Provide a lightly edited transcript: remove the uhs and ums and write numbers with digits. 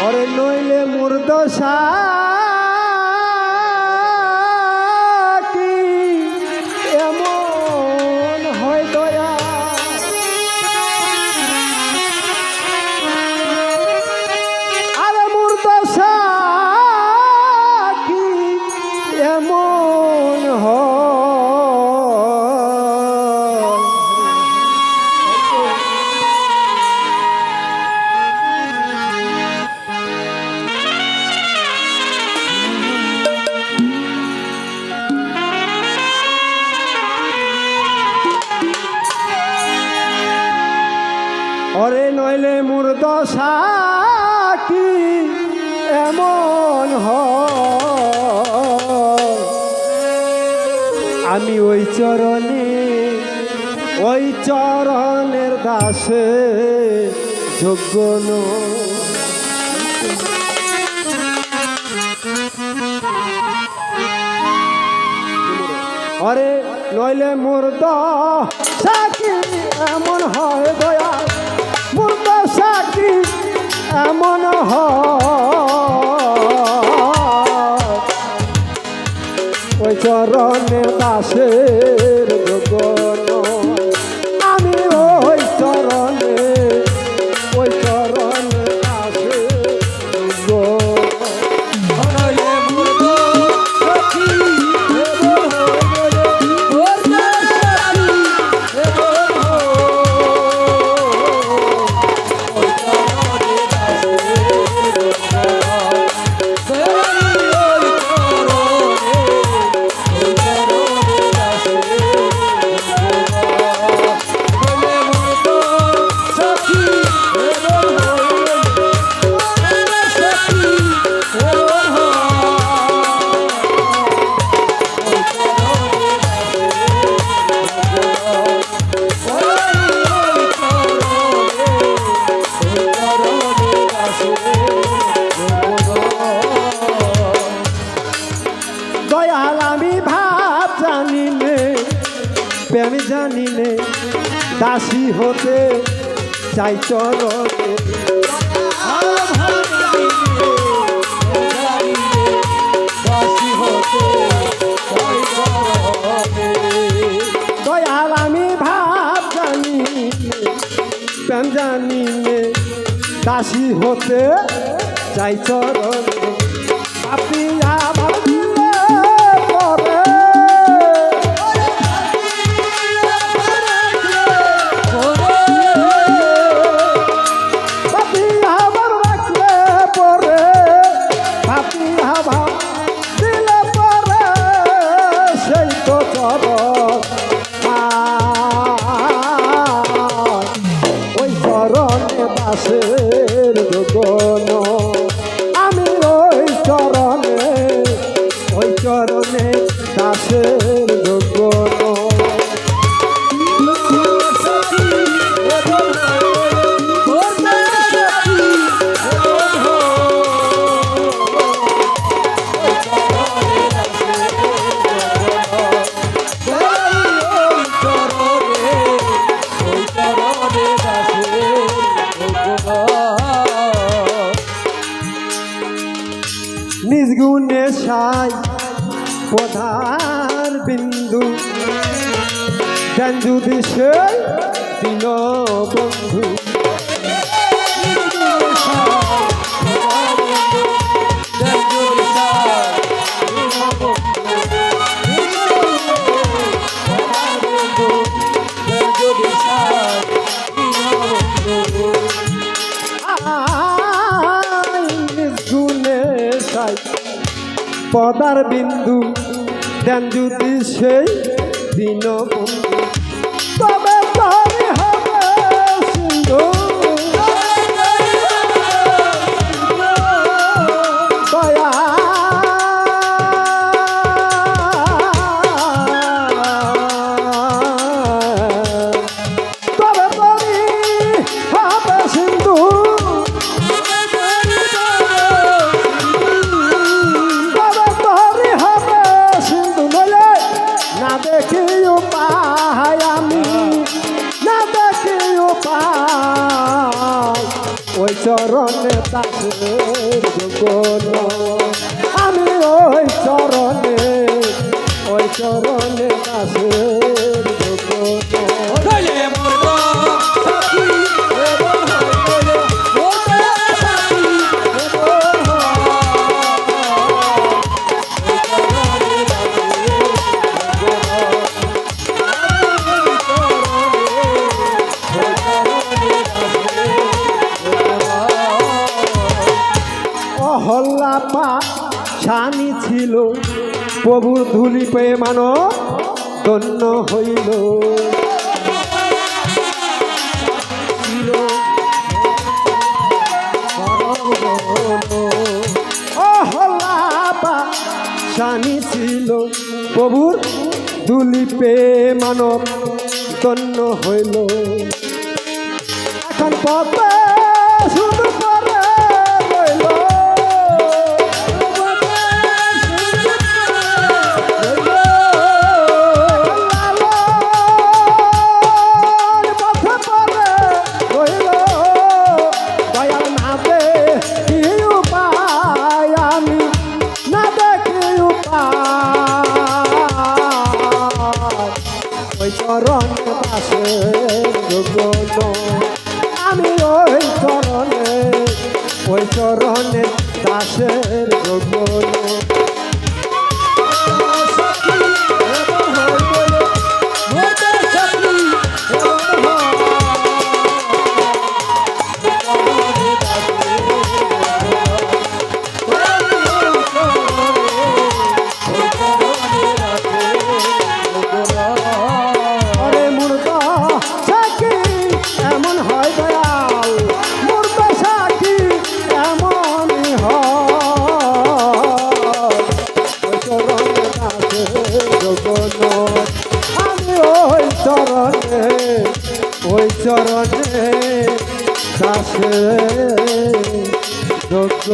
ওরে নইলে মুর্দশা কি এমন হয় দয়া আরে মুর্দশা কি এমন হয় ওরে নইলে মুর্দশা কি এমন হয় আমি ওই চরণের দাসে যোগ্য নই ওরে নইলে মুর্দশা কি এমন হয় দয়া মুর্দশা কি এমন হয় ওই চরণে দাসের যোগ্য নয় আমি ওই চরণে দাসের যোগ্য প্রেম জানিলে দাসী হতে চাই চরণে দয়াল আমি ভাব জানিলে প্রেম জানিলে দাসী হতে চাই চরণে আপনি আমার দাসের যোগ্য আমি ওই চরণে দাসের যোগ্য নিজ গুণে সাই পদার বিন্দু দেন যদি সে দিন বন্ধু পদার বিন্দু দেন যদি সেই দিন বন্ধু তবে তবে হবে সিন্ধু দয়া তবে তবে হবে সিন্ধু দেখি উপায় আমি না দেখি উপায় দাসের যোগ্য নয়। আমি ওই চরণে দাসের যোগ্য নয়। অহল্লা পা স্বামী ছিল প্রভুর ধুলি পেয়ে মানব ধন্য হইল। অহল্লা পা স্বামী ছিল প্রভুর ধুলি পেয়ে মানব ধন্য হইল। এখন পথে শুধু করে রইল। চরণ দাসের যোগ্য নয়। আমি ওই চরণে দাসের যোগ্য নয়। ওই চরণে দাসের যোগ্য।